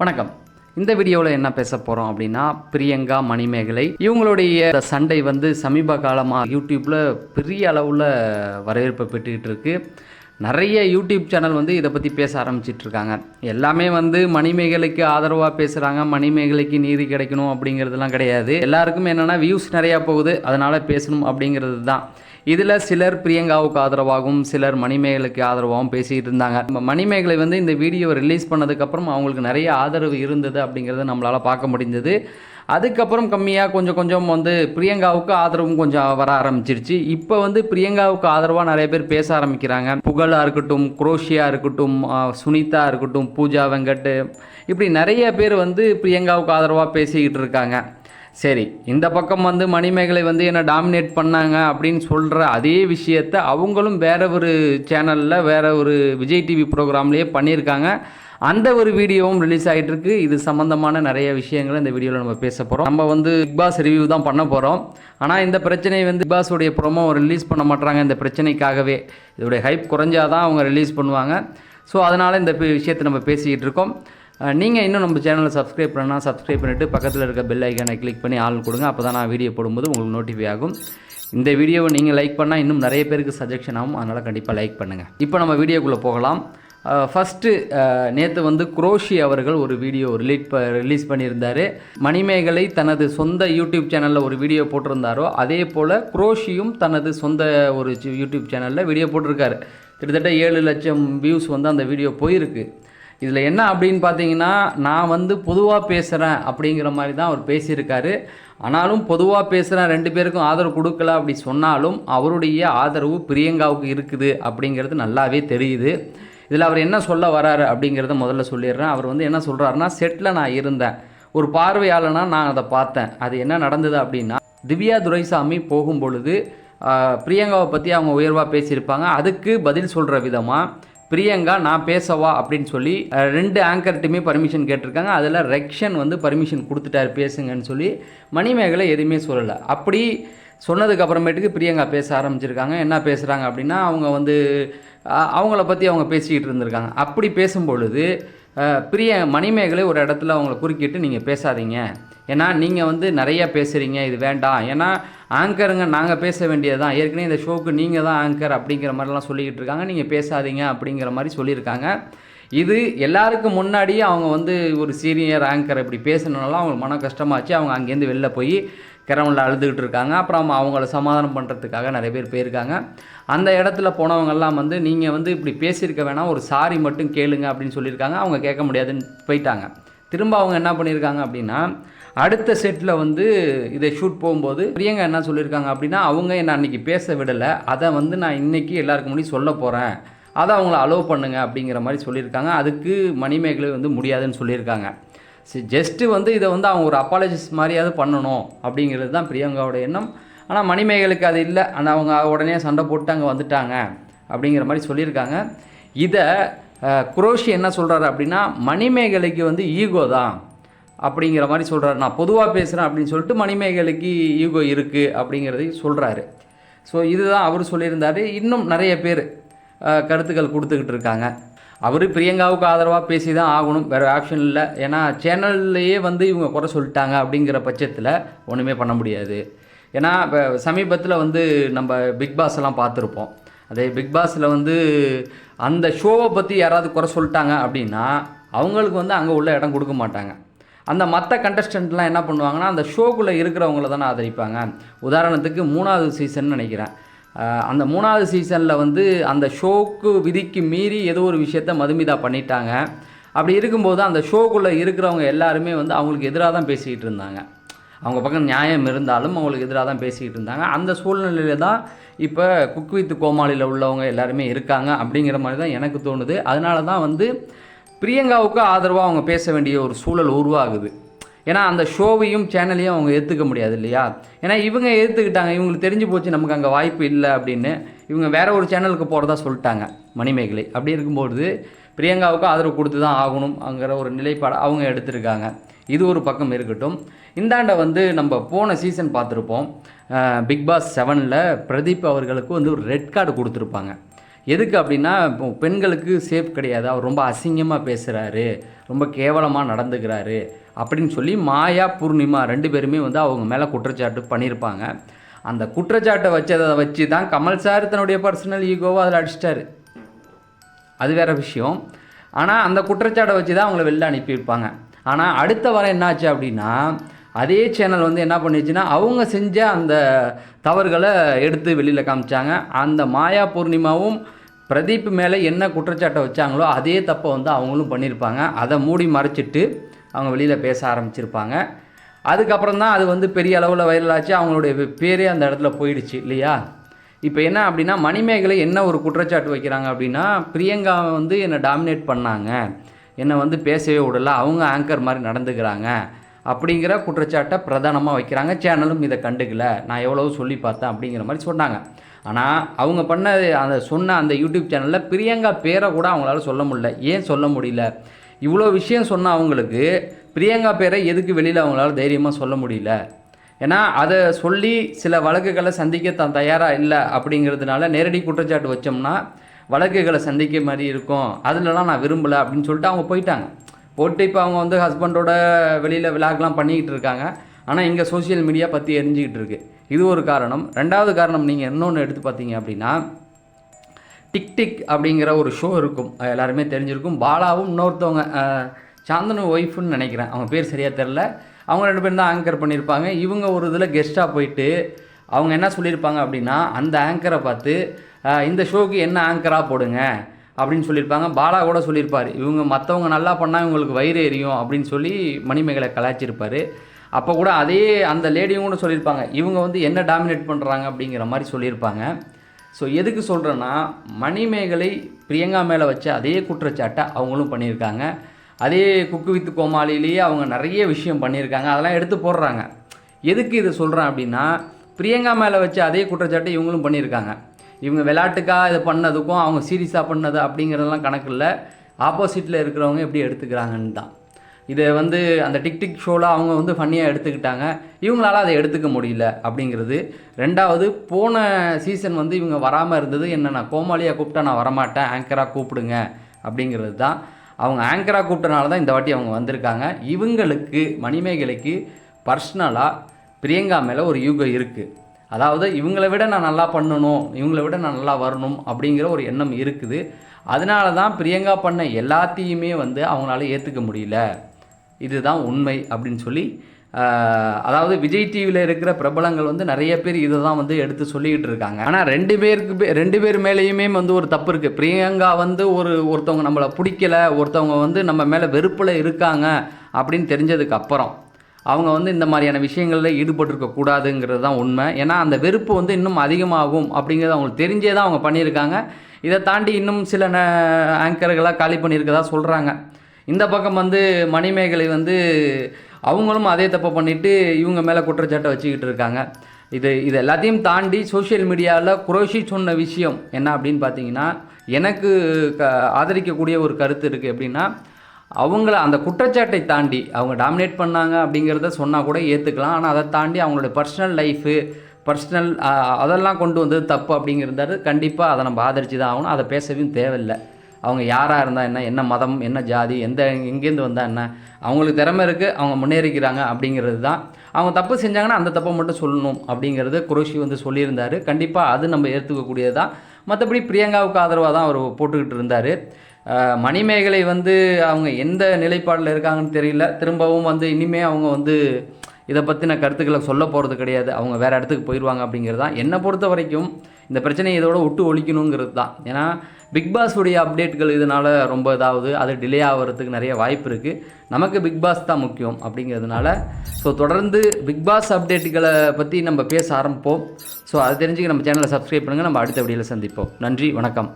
வணக்கம். இந்த வீடியோவில் என்ன பேச போகிறோம் அப்படின்னா, பிரியங்கா மணிமேகலை இவங்களுடைய சண்டை சமீப காலமாக யூடியூப்பில் பெரிய அளவில் வரவேற்பை பெற்றுக்கிட்டு இருக்கு. நிறைய யூடியூப் சேனல் இதை பற்றி பேச ஆரம்பிச்சிட்ருக்காங்க. எல்லாமே மணிமேகலைக்கு ஆதரவாக பேசுகிறாங்க. மணிமேகலைக்கு நீதி கிடைக்கணும் அப்படிங்கிறதுலாம் கிடையாது. எல்லாருக்கும் என்னென்னா வியூஸ் நிறையா போகுது, அதனால் பேசணும் அப்படிங்கிறது தான். இதில் சிலர் பிரியங்காவுக்கு ஆதரவாகவும் சிலர் மணிமேகலைக்கு ஆதரவாகவும் பேசிகிட்டு இருந்தாங்க. மணிமேகலை இந்த வீடியோ ரிலீஸ் பண்ணதுக்கப்புறம் அவங்களுக்கு நிறைய ஆதரவு இருந்தது அப்படிங்கிறத நம்மளால் பார்க்க முடிஞ்சது. அதுக்கப்புறம் கம்மியாக கொஞ்சம் பிரியங்காவுக்கு ஆதரவும் கொஞ்சம் வர ஆரம்பிச்சிருச்சு. இப்போ பிரியங்காவுக்கு ஆதரவாக நிறைய பேர் பேச ஆரம்பிக்கிறாங்க. புகழாக இருக்கட்டும், குரோஷியா இருக்கட்டும், சுனிதா இருக்கட்டும், பூஜா வெங்கட், இப்படி நிறைய பேர் பிரியங்காவுக்கு ஆதரவாக பேசிக்கிட்டு இருக்காங்க. சரி, இந்த பக்கம் மணிமேகலை என்ன டாமினேட் பண்ணாங்க அப்படின்னு சொல்கிற அதே விஷயத்தை அவங்களும் வேற ஒரு சேனலில் வேற ஒரு விஜய் டிவி ப்ரோக்ராம்லேயே பண்ணியிருக்காங்க. அந்த ஒரு வீடியோவும் ரிலீஸ் ஆகிட்டு இருக்கு. இது சம்மந்தமான நிறைய விஷயங்களை இந்த வீடியோவில் நம்ம பேச போகிறோம். நம்ம பிக் பாஸ் ரிவ்யூ தான் பண்ண போகிறோம். ஆனால் இந்த பிரச்சனை பிக் பாஸோடைய ப்ரோமோ ரிலீஸ் பண்ண மாட்டாங்க. இந்த பிரச்சனைக்காகவே இதோடைய ஹைப் குறைஞ்சாதான் அவங்க ரிலீஸ் பண்ணுவாங்க. ஸோ அதனால் இந்த விஷயத்தை நம்ம பேசிக்கிட்டு இருக்கோம். நீங்கள் இன்னும் நம்ம சேனலை சப்ஸ்கிரைப் பண்ணால் சப்ஸ்கிரைப் பண்ணிவிட்டு பக்கத்தில் இருக்க பெல் ஐக்கானை கிளிக் பண்ணி ஆள் கொடுங்க. அப்போ தான் நான் வீடியோ போடும்போது உங்களுக்கு நோட்டிஃபை ஆகும். இந்த வீடியோவை நீங்கள் லைக் பண்ணால் இன்னும் நிறைய பேருக்கு சஜஷன் ஆகும். அதனால் கண்டிப்பாக லைக் பண்ணுங்கள். இப்போ நம்ம வீடியோக்குள்ளே போகலாம். ஃபஸ்ட்டு நேற்று குரோஷி அவர்கள் ஒரு வீடியோ ரிலீஸ் பண்ணியிருந்தார். மணிமேகலை தனது சொந்த யூடியூப் சேனலில் ஒரு வீடியோ போட்டிருந்தாரோ அதே போல் குரோஷியும் தனது சொந்த ஒரு யூடியூப் சேனலில் வீடியோ போட்டிருக்காரு. கிட்டத்தட்ட 7 லட்சம் வியூஸ் அந்த வீடியோ போயிருக்கு. இதில் என்ன அப்படின்னு பார்த்தீங்கன்னா, நான் பொதுவாக பேசுகிறேன் அப்படிங்கிற மாதிரி தான் அவர் பேசியிருக்காரு. ஆனாலும் பொதுவாக பேசுகிறேன், 2 பேருக்கும் ஆதரவு கொடுக்கல அப்படி சொன்னாலும் அவருடைய ஆதரவு பிரியங்காவுக்கு இருக்குது அப்படிங்கிறது நல்லாவே தெரியுது. இதில் அவர் என்ன சொல்ல வராரு அப்படிங்கிறத முதல்ல சொல்லிடுறேன். அவர் என்ன சொல்கிறாருன்னா, செட்டில் நான் இருந்தேன், ஒரு பார்வையாளனா நான் அதை பார்த்தேன். அது என்ன நடந்தது அப்படின்னா, திவ்யா துரைசாமி போகும்பொழுது பிரியங்காவை பற்றி அவங்க உயர்வாக பேசியிருப்பாங்க. அதுக்கு பதில் சொல்கிற விதமாக பிரியங்கா நான் பேசவா அப்படின்னு சொல்லி 2 ஆங்கர்ட்டுமே பர்மிஷன் கேட்டிருக்காங்க. அதில் ரெக்ஷன் பர்மிஷன் கொடுத்துட்டார் பேசுங்கன்னு சொல்லி. மணிமேகலை எதுவுமே சொல்லலை. அப்படி சொன்னதுக்கு அப்புறமேட்டுக்கு பிரியங்கா பேச ஆரம்பிச்சிருக்காங்க. என்ன பேசுகிறாங்க அப்படின்னா, அவங்க அவங்கள பற்றி அவங்க பேசிக்கிட்டு இருந்திருக்காங்க. அப்படி பேசும்பொழுது மணிமேகலை ஒரு இடத்துல அவங்கள குறுக்கிட்டு நீங்கள் பேசாதீங்க, ஏன்னா நீங்கள் நிறையா பேசுகிறீங்க, இது வேண்டாம், ஏன்னா ஆங்கருங்க நாங்கள் பேச வேண்டியது தான், ஏற்கனவே இந்த ஷோவுக்கு நீங்கள் தான் ஆங்கர் அப்படிங்கிற மாதிரிலாம் சொல்லிக்கிட்டு இருக்காங்க, நீங்கள் பேசாதீங்க அப்படிங்கிற மாதிரி சொல்லியிருக்காங்க. இது எல்லாருக்கும் முன்னாடியே அவங்க ஒரு சீனியர் ஆங்கர் இப்படி பேசினாலும் அவங்களுக்கு மன கஷ்டமாச்சு. அவங்க அங்கேருந்து வெளில போய் கிரவுண்டில் அழுதுகிட்டு இருக்காங்க. அப்புறம் அவங்கள சமாதானம் பண்ணுறதுக்காக நிறைய பேர் போயிருக்காங்க. அந்த இடத்துல போனவங்கெல்லாம் நீங்கள் இப்படி பேசியிருக்க வேணாம், ஒரு சாரி மட்டும் கேளுங்க அப்படின்னு சொல்லியிருக்காங்க. அவங்க கேட்க முடியாதுன்னு போயிட்டாங்க. திரும்ப அவங்க என்ன பண்ணியிருக்காங்க அப்படின்னா, அடுத்த செட்டில் இதை ஷூட் போகும்போது பிரியங்கா என்ன சொல்லியிருக்காங்க அப்படின்னா, அவங்க என்ன அன்றைக்கி பேச விடலை, அதை நான் இன்றைக்கி எல்லாருக்கும் முன்னாடி சொல்ல போகிறேன், அதை அவங்கள அலோவ் பண்ணுங்கள் அப்படிங்கிற மாதிரி சொல்லியிருக்காங்க. அதுக்கு மணிமேகலை முடியாதுன்னு சொல்லியிருக்காங்க. ஜஸ்ட்டு இதை அவங்க ஒரு அப்பாலஜிஸ் மாதிரியாவது பண்ணணும் அப்படிங்கிறது தான் பிரியங்காவோட எண்ணம். ஆனால் மணிமேகலுக்கு அது இல்லை. ஆனால் அவங்க உடனே சண்டை போட்டு அங்கே வந்துட்டாங்க அப்படிங்கிற மாதிரி சொல்லியிருக்காங்க. இதை குரோஷி என்ன சொல்கிறாரு அப்படின்னா, மணிமேகலைக்கு ஈகோ தான் அப்படிங்கிற மாதிரி சொல்கிறாரு. நான் பொதுவாக பேசுகிறேன் அப்படின்னு சொல்லிட்டு மணிமேகலைக்கு ஈகோ இருக்குது அப்படிங்கிறதையும் சொல்கிறாரு. ஸோ இதுதான் அவர் சொல்லியிருந்தார். இன்னும் நிறைய பேர் கருத்துக்கள் கொடுத்துக்கிட்டு இருக்காங்க. அவர் பிரியங்காவுக்கு ஆதரவாக பேசி தான் ஆகணும், வேறு ஆப்ஷன் இல்லை. ஏன்னா சேனல்லையே இவங்க குறை சொல்லிட்டாங்க அப்படிங்கிற பட்சத்தில் ஒன்றுமே பண்ண முடியாது. ஏன்னா இப்போ சமீபத்தில் நம்ம பிக் பாஸ் எல்லாம் பார்த்துருப்போம். அதே பிக் பாஸில் அந்த ஷோவை பற்றி யாராவது குறை சொல்லிட்டாங்க அப்படின்னா அவங்களுக்கு அங்கே உள்ள இடம் கொடுக்க மாட்டாங்க. அந்த மற்ற கண்டஸ்டண்ட்லாம் என்ன பண்ணுவாங்கன்னா, அந்த ஷோக்குள்ளே இருக்கிறவங்கள தானே ஆதரிப்பாங்க. உதாரணத்துக்கு 3வது சீசன் நினைக்கிறேன். அந்த 3வது சீசனில் அந்த ஷோக்கு விதிக்கு மீறி ஏதோ ஒரு விஷயத்த மதுமிதா பண்ணிட்டாங்க. அப்படி இருக்கும்போது அந்த ஷோக்குள்ளே இருக்கிறவங்க எல்லாருமே அவங்களுக்கு எதிராக தான் பேசிக்கிட்டு இருந்தாங்க. அவங்க பக்கம் நியாயம் இருந்தாலும் அவங்களுக்கு எதிராக தான் பேசிக்கிட்டு இருந்தாங்க. அந்த சூழ்நிலையில் தான் இப்போ குக் வித் கோமாளியில் உள்ளவங்க எல்லாருமே இருக்காங்க அப்படிங்கிற மாதிரி தான் எனக்கு தோணுது. அதனால தான் பிரியங்காவுக்கு ஆதரவாக அவங்க பேச வேண்டிய ஒரு சூழல் உருவாகுது. ஏன்னா அந்த ஷோவையும் சேனலையும் அவங்க ஏற்றுக்க முடியாது இல்லையா. ஏன்னா இவங்க ஏற்றுக்கிட்டாங்க, இவங்களுக்கு தெரிஞ்சு போச்சு நமக்கு அங்கே வாய்ப்பு இல்லை அப்படின்னு. இவங்க வேற ஒரு சேனலுக்கு போகிறதா சொல்லிட்டாங்க மணிமேகலை. அப்படி இருக்கும்போது பிரியங்காவுக்கு ஆதரவு கொடுத்து தான் ஆகணும்ங்கிற ஒரு நிலைப்பாடை அவங்க எடுத்திருக்காங்க. இது ஒரு பக்கம் இருக்கட்டும். இந்தாண்ட நம்ம போன சீசன் பார்த்துருப்போம். பிக் பாஸ் 7ல் பிரதீப் அவர்களுக்கு ஒரு ரெட் கார்டு கொடுத்துருப்பாங்க. எதுக்கு அப்படின்னா இப்போ பெண்களுக்கு சேஃப் கிடையாது, அவர் ரொம்ப அசிங்கமாக பேசுகிறாரு, ரொம்ப கேவலமாக நடந்துக்கிறாரு அப்படின்னு சொல்லி மாயா பூர்ணிமா 2 பேருமே வந்து அவங்க மேலே குற்றச்சாட்டு பண்ணியிருப்பாங்க. அந்த குற்றச்சாட்டை வச்சு தான் கமல் சார் தன்னுடைய பர்சனல் ஈகோவை அதில் அடிச்சிட்டாரு. அது வேறு விஷயம். ஆனால் அந்த குற்றச்சாட்டை வச்சு தான் அவங்கள வெளில அனுப்பியிருப்பாங்க. ஆனால் அடுத்த வாரம் என்னாச்சு அப்படின்னா, அதே சேனல் வந்து என்ன பண்ணிச்சுன்னா, அவங்க செஞ்ச அந்த தவறுகளை எடுத்து வெளியில் காமிச்சாங்க. அந்த மாயா பூர்ணிமாவும் பிரதீப் மேலே என்ன குற்றச்சாட்டை வச்சாங்களோ அதே தப்பை வந்து அவங்களும் பண்ணியிருப்பாங்க. அதை மூடி மறைச்சிட்டு அவங்க வெளியில் பேச ஆரம்பிச்சிருப்பாங்க. அதுக்கப்புறம் தான் அது வந்து பெரிய அளவில் வைரலாச்சு. அவங்களுடைய பேரே அந்த இடத்துல போயிடுச்சு இல்லையா? இப்போ என்ன அப்படின்னா, மணிமேகலை என்ன ஒரு குற்றச்சாட்டு வைக்கிறாங்க அப்படின்னா, பிரியங்கா வந்து என்னை டாமினேட் பண்ணாங்க, என்னை வந்து பேசவே விடலை, அவங்க ஆங்கர் மாதிரி நடந்துக்கிறாங்க அப்படிங்கிற குற்றச்சாட்டை பிரதானமாக வைக்கிறாங்க. சேனலும் இதை கண்டுக்கல, நான் எவ்வளோ சொல்லி பார்த்தேன் அப்படிங்கிற மாதிரி சொன்னாங்க. ஆனால் அவங்க பண்ண சொன்ன அந்த யூடியூப் சேனலில் பிரியங்கா பேரை கூட அவங்களால சொல்ல முடியல. ஏன் சொல்ல முடியல? இவ்வளோ விஷயம் சொன்ன அவங்களுக்கு பிரியங்கா பேரை எதுக்கு வெளியில் அவங்களால தைரியமாக சொல்ல முடியல? ஏன்னா அதை சொல்லி சில வழக்குகளை சந்திக்க தான் தயாராக இல்லை அப்படிங்கிறதுனால நேரடி குற்றச்சாட்டு வச்சோம்னா வழக்குகளை சந்திக்க மாதிரி இருக்கும், அதிலலாம் நான் விரும்பலை அப்படின்னு சொல்லிட்டு அவங்க போயிட்டாங்க. போட்டு இப்போ அவங்க வந்து ஹஸ்பண்டோட வெளியில் விளாக்லாம் பண்ணிக்கிட்டு இருக்காங்க. ஆனால் இங்கே சோசியல் மீடியா பற்றி எரிஞ்சிக்கிட்டு இருக்குது. இது ஒரு காரணம். 2வது காரணம் நீங்கள் இன்னொன்று எடுத்து பார்த்தீங்க அப்படின்னா, டிக் அப்படிங்கிற ஒரு ஷோ இருக்கும், எல்லாருமே தெரிஞ்சிருக்கும். பாலாவும் இன்னொருத்தவங்க சாந்தனு ஒய்ஃப்னு நினைக்கிறேன், அவங்க பேர் சரியாக தெரில, அவங்க 2 பேரும் தான் ஆங்கர் பண்ணியிருப்பாங்க. இவங்க ஒரு இதில் கெஸ்ட்டாக போயிட்டு அவங்க என்ன சொல்லியிருப்பாங்க அப்படின்னா, அந்த ஆங்கரை பார்த்து இந்த ஷோக்கு என்ன ஆங்கராக போடுங்க அப்படின்னு சொல்லியிருப்பாங்க. பாலா கூட சொல்லியிருப்பார், இவங்க மற்றவங்க நல்லா பண்ணால் இவங்களுக்கு வயிறு எரியும் அப்படின்னு சொல்லி மணிமேகலை கலாய்ச்சிருப்பார். அப்போ கூட அதே அந்த லேடியும் கூட சொல்லியிருப்பாங்க, இவங்க வந்து என்ன டாமினேட் பண்ணுறாங்க அப்படிங்கிற மாதிரி சொல்லியிருப்பாங்க. ஸோ எதுக்கு சொல்கிறேன்னா, மணிமேகலை பிரியங்கா மேலே வச்ச அதே குற்றச்சாட்டை அவங்களும் பண்ணியிருக்காங்க. அதே குக்கு வித் கோமாளிலேயே அவங்க நிறைய விஷயம் பண்ணியிருக்காங்க, அதெல்லாம் எடுத்து போடுறாங்க. எதுக்கு இதை சொல்கிறேன் அப்படின்னா, பிரியங்கா மேலே வச்ச அதே குற்றச்சாட்டை இவங்களும் பண்ணியிருக்காங்க. இவங்க விளையாட்டுக்காக இதை பண்ணதுக்கும் அவங்க சீரியஸாக பண்ணது அப்படிங்கிறதெல்லாம் கணக்கு இல்லை, ஆப்போசிட்டில் இருக்கிறவங்க எப்படி எடுத்துக்கிறாங்கன்னு தான். இதை வந்து அந்த டிக் ஷோவில் அவங்க வந்து ஃபன்னியாக எடுத்துக்கிட்டாங்க, இவங்களால அதை எடுத்துக்க முடியல அப்படிங்கிறது. 2வது, போன சீசன் வந்து இவங்க வராமல் இருந்தது என்ன, நான் கோமாளியாக கூப்பிட்டா நான் வரமாட்டேன், ஆங்கராக கூப்பிடுங்க அப்படிங்கிறது தான். அவங்க ஆங்கராக கூப்பிட்டனால தான் இந்த வாட்டி அவங்க வந்திருக்காங்க. இவங்களுக்கு மணிமேகலைக்கு பர்சனலாக பிரியங்கா மேலே ஒரு யூகம் இருக்குது. அதாவது இவங்களை விட நான் நல்லா பண்ணணும், இவங்களை விட நான் நல்லா வரணும் அப்படிங்கிற ஒரு எண்ணம் இருக்குது. அதனால தான் பிரியங்கா பண்ண எல்லாத்தையுமே வந்து அவங்களால ஏற்றுக்க முடியல, இதுதான் உண்மை அப்படின்னு சொல்லி, அதாவது விஜய் டிவியில் இருக்கிற பிரபலங்கள் வந்து நிறைய பேர் இதை தான் வந்து எடுத்து சொல்லிக்கிட்டு இருக்காங்க. ஆனால் 2 பேர் மேலேயுமே வந்து ஒரு தப்பு இருக்குது. பிரியங்கா வந்து ஒருத்தவங்க நம்மளை பிடிக்கலை, ஒருத்தவங்க வந்து நம்ம மேலே வெறுப்பில் இருக்காங்க அப்படின்னு தெரிஞ்சதுக்கு அப்புறம் அவங்க வந்து இந்த மாதிரியான விஷயங்களில் ஈடுபட்டிருக்கக்கூடாதுங்கிறது தான் உண்மை. ஏன்னா அந்த வெறுப்பு வந்து இன்னும் அதிகமாகும் அப்படிங்கிறது அவங்களுக்கு தெரிஞ்சே தான் அவங்க பண்ணியிருக்காங்க. இதை தாண்டி இன்னும் சில ஆங்கர்களாக காலி பண்ணியிருக்கதா சொல்கிறாங்க. இந்த பக்கம் வந்து மணிமேகலை வந்து அவங்களும் அதே தப்பை பண்ணிவிட்டு இவங்க மேலே குற்றச்சாட்டை வச்சுக்கிட்டு இருக்காங்க. இது எல்லாத்தையும் தாண்டி சோஷியல் மீடியாவில் குரோஷி சொன்ன விஷயம் என்ன அப்படின்னு பார்த்தீங்கன்னா, எனக்கு ஆதரிக்கக்கூடிய ஒரு கருத்து இருக்குது. எப்படின்னா, அவங்கள அந்த குற்றச்சாட்டை தாண்டி அவங்க டாமினேட் பண்ணாங்க அப்படிங்கிறத சொன்னால் கூட ஏற்றுக்கலாம். ஆனால் அதை தாண்டி அவங்களோட பர்சனல் லைஃபு, அதெல்லாம் கொண்டு வந்தது தப்பு அப்படிங்கிறது கண்டிப்பாக அதை நம்ம ஆதரித்து தான் ஆகணும். அதை பேசவும் தேவையில்லை. அவங்க யாராக இருந்தால் என்ன மதம், என்ன ஜாதி, எங்கேருந்து வந்தால் என்ன, அவங்களுக்கு திறமை இருக்குது, அவங்க முன்னேறிக்கிறாங்க அப்படிங்கிறது தான். அவங்க தப்பு செஞ்சாங்கன்னா அந்த தப்பை மட்டும் சொல்லணும் அப்படிங்கிறது குரோஷி வந்து சொல்லியிருந்தார். கண்டிப்பாக அது நம்ம ஏற்றுக்கக்கூடியது தான். மற்றபடி பிரியங்காவுக்கு ஆதரவாக தான் அவர் போட்டுக்கிட்டு இருந்தார். மணிமேகலை வந்து அவங்க எந்த நிலைப்பாடில் இருக்காங்கன்னு தெரியல. திரும்பவும் வந்து இனிமேல் அவங்க வந்து இதை பற்றின கருத்துக்களை சொல்ல போகிறது கிடையாது, அவங்க வேறு இடத்துக்கு போயிடுவாங்க அப்படிங்கிறது தான். என்னை பொறுத்த வரைக்கும் இந்த பிரச்சனையை இதோட விட்டு ஒழிக்கணுங்கிறது தான். ஏன்னா பிக் பாஸுடைய அப்டேட்கள் இதனால் ரொம்ப இதாவது அது டிலே ஆகிறதுக்கு நிறைய வாய்ப்பு இருக்குது. நமக்கு பிக் பாஸ் தான் முக்கியம் அப்படிங்கிறதுனால ஸோ தொடர்ந்து பிக் பாஸ் அப்டேட்டுகளை பற்றி நம்ம பேச ஆரம்பிப்போம். ஸோ அதை தெரிஞ்சுக்க நம்ம சேனலை சப்ஸ்கிரைப் பண்ணுங்கள். நம்ம அடுத்த வீடியோவில் சந்திப்போம். நன்றி, வணக்கம்.